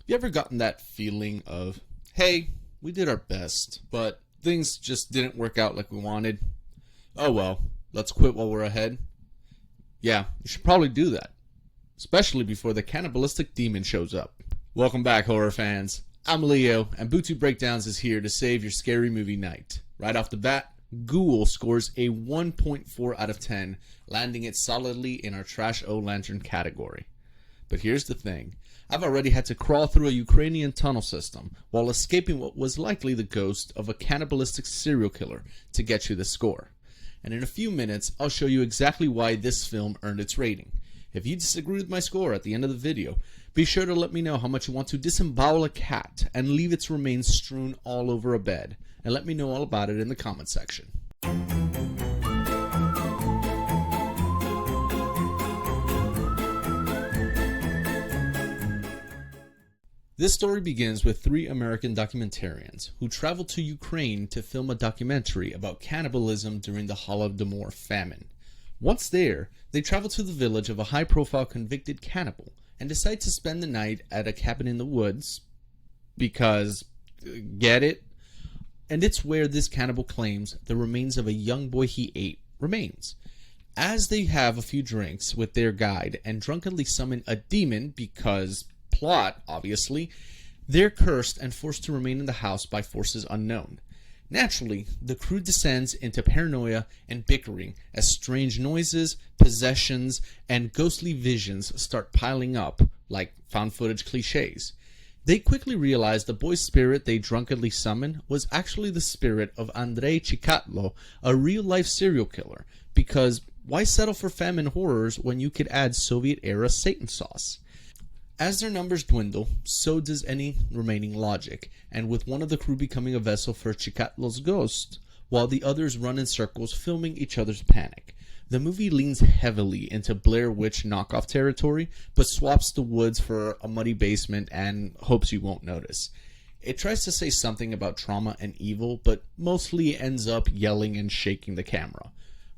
You ever gotten that feeling of, hey, we did our best, but things just didn't work out like we wanted? Oh well, let's quit while we're ahead. Yeah, you should probably do that, especially before the cannibalistic demon shows up. Welcome back, horror fans. I'm Leo, and Bootube Breakdowns is here to save your scary movie night. Right off the bat, Ghoul scores a 1.4 out of 10, landing it solidly in our Trash O Lantern category. But here's the thing. I've already had to crawl through a Ukrainian tunnel system while escaping what was likely the ghost of a cannibalistic serial killer to get you the score. And in a few minutes, I'll show you exactly why this film earned its rating. If you disagree with my score at the end of the video, be sure to let me know how much you want to disembowel a cat and leave its remains strewn all over a bed. And let me know all about it in the comment section. This story begins with three American documentarians who traveled to Ukraine to film a documentary about cannibalism during the Holodomor famine. Once there, they travel to the village of a high-profile convicted cannibal and decide to spend the night at a cabin in the woods because, get it? And it's where this cannibal claims the remains of a young boy he ate remains. As they have a few drinks with their guide and drunkenly summon a demon because plot, obviously, they're cursed and forced to remain in the house by forces unknown. Naturally, the crew descends into paranoia and bickering as strange noises, possessions, and ghostly visions start piling up like found footage cliches. They quickly realize the boy's spirit they drunkenly summoned was actually the spirit of Andrei Chikatilo, a real-life serial killer, because why settle for famine horrors when you could add Soviet-era Satan sauce? As their numbers dwindle, so does any remaining logic, and with one of the crew becoming a vessel for Chikatilo's ghost, while the others run in circles filming each other's panic. The movie leans heavily into Blair Witch knockoff territory, but swaps the woods for a muddy basement and hopes you won't notice. It tries to say something about trauma and evil, but mostly ends up yelling and shaking the camera.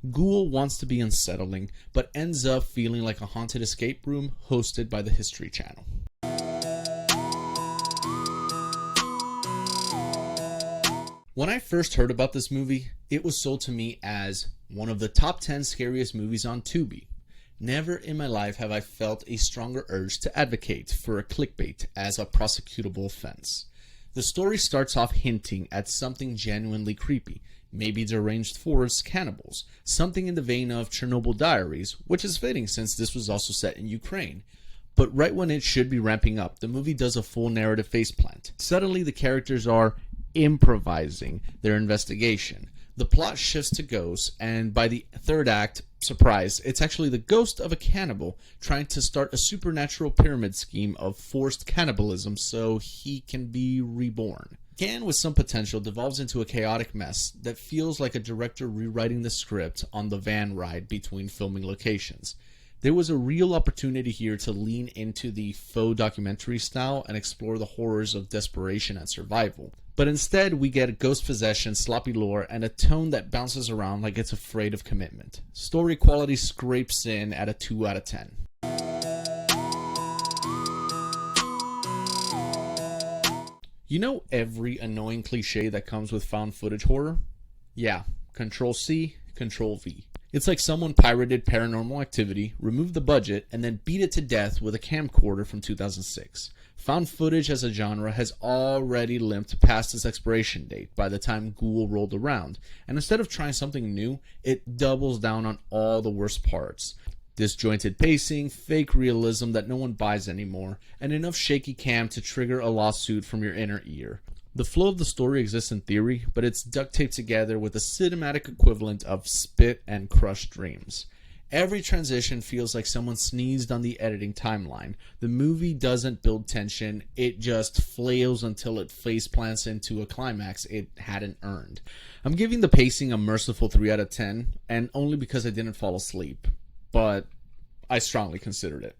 Ghoul wants to be unsettling, but ends up feeling like a haunted escape room hosted by the History Channel. When I first heard about this movie, it was sold to me as one of the top 10 scariest movies on Tubi. Never in my life have I felt a stronger urge to advocate for a clickbait as a prosecutable offense. The story starts off hinting at something genuinely creepy. Maybe deranged forest cannibals, something in the vein of Chernobyl Diaries, which is fitting since this was also set in Ukraine. But right when it should be ramping up, the movie does a full narrative faceplant. Suddenly the characters are improvising their investigation. The plot shifts to ghosts, and by the third act, surprise, it's actually the ghost of a cannibal trying to start a supernatural pyramid scheme of forced cannibalism so he can be reborn. Can, with some potential, devolves into a chaotic mess that feels like a director rewriting the script on the van ride between filming locations. There was a real opportunity here to lean into the faux documentary style and explore the horrors of desperation and survival. But instead, we get a ghost possession, sloppy lore, and a tone that bounces around like it's afraid of commitment. Story quality scrapes in at a 2 out of 10. You know every annoying cliche that comes with found footage horror? Yeah, Control-C, Control-V. It's like someone pirated Paranormal Activity, removed the budget, and then beat it to death with a camcorder from 2006. Found footage as a genre has already limped past its expiration date by the time Ghoul rolled around, and instead of trying something new, it doubles down on all the worst parts. Disjointed pacing, fake realism that no one buys anymore, and enough shaky cam to trigger a lawsuit from your inner ear. The flow of the story exists in theory, but it's duct taped together with the cinematic equivalent of spit and crushed dreams. Every transition feels like someone sneezed on the editing timeline. The movie doesn't build tension, it just flails until it face plants into a climax it hadn't earned. I'm giving the pacing a merciful 3 out of 10, and only because I didn't fall asleep. But I strongly considered it.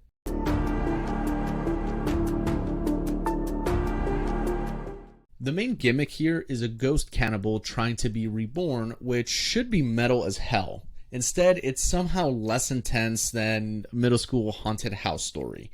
The main gimmick here is a ghost cannibal trying to be reborn, which should be metal as hell. Instead, it's somehow less intense than middle school haunted house story.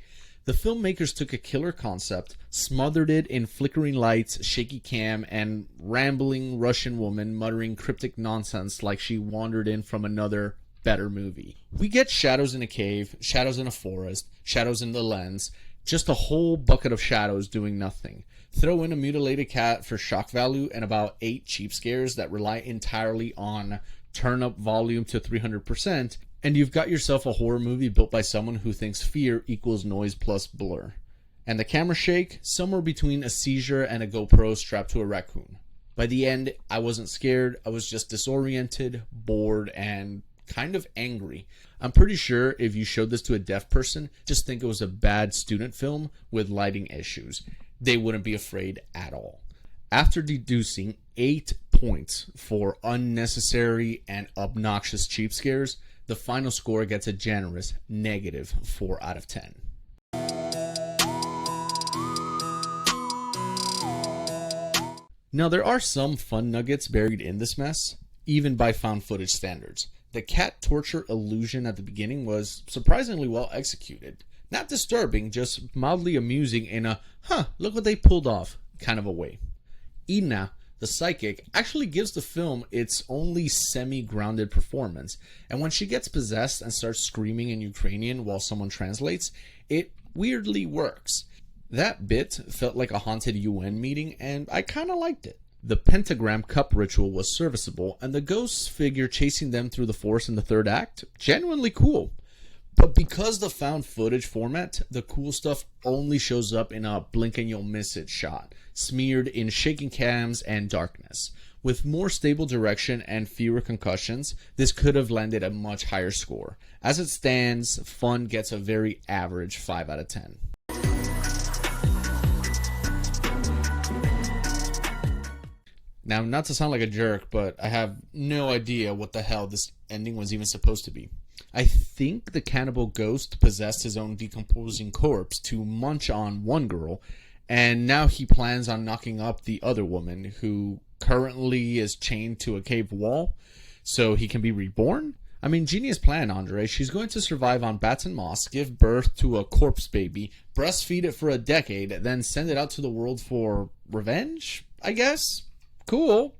The filmmakers took a killer concept, smothered it in flickering lights, shaky cam, and rambling Russian woman muttering cryptic nonsense like she wandered in from another, better movie. We get shadows in a cave, shadows in a forest, shadows in the lens, just a whole bucket of shadows doing nothing. Throw in a mutilated cat for shock value and about 8 cheap scares that rely entirely on turn up volume to 300%, and you've got yourself a horror movie built by someone who thinks fear equals noise plus blur. And the camera shake, somewhere between a seizure and a GoPro strapped to a raccoon. By the end, I wasn't scared, I was just disoriented, bored, and kind of angry. I'm pretty sure if you showed this to a deaf person, just think it was a bad student film with lighting issues. They wouldn't be afraid at all. After deducing 8 points for unnecessary and obnoxious cheap scares, the final score gets a generous negative 4 out of 10. Now there are some fun nuggets buried in this mess, even by found footage standards. The cat torture illusion at the beginning was surprisingly well executed. Not disturbing, just mildly amusing in a, look what they pulled off kind of a way. Ina, the psychic, actually gives the film its only semi-grounded performance, and when she gets possessed and starts screaming in Ukrainian while someone translates, it weirdly works. That bit felt like a haunted UN meeting, and I kinda liked it. The pentagram cup ritual was serviceable, and the ghost figure chasing them through the forest in the third act, genuinely cool. But because the found footage format, the cool stuff only shows up in a blink and you'll miss it shot, smeared in shaking cams and darkness. With more stable direction and fewer concussions, this could have landed a much higher score. As it stands, fun gets a very average 5 out of 10. Now, not to sound like a jerk, but I have no idea what the hell this ending was even supposed to be. I think the cannibal ghost possessed his own decomposing corpse to munch on one girl, and now he plans on knocking up the other woman, who currently is chained to a cave wall, so he can be reborn? I mean, genius plan, Andre. She's going to survive on bats and moss, give birth to a corpse baby, breastfeed it for a decade, then send it out to the world for revenge, I guess? Cool.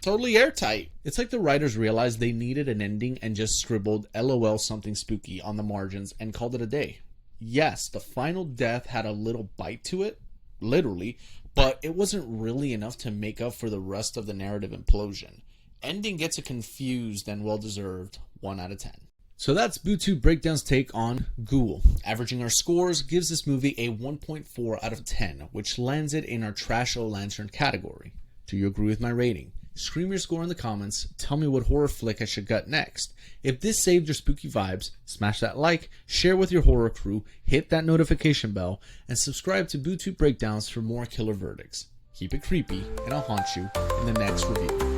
Totally airtight. It's like the writers realized they needed an ending and just scribbled LOL something spooky on the margins and called it a day. Yes, the final death had a little bite to it, literally, but it wasn't really enough to make up for the rest of the narrative implosion. Ending gets a confused and well-deserved 1 out of 10. So that's Bootube Breakdowns' take on Ghoul. Averaging our scores gives this movie a 1.4 out of 10, which lands it in our Trash O Lantern category. Do you agree with my rating? Scream your score in the comments, tell me what horror flick I should gut next. If this saved your spooky vibes, smash that like, share with your horror crew, hit that notification bell, and subscribe to Bootube Breakdowns for more killer verdicts. Keep it creepy, and I'll haunt you in the next review.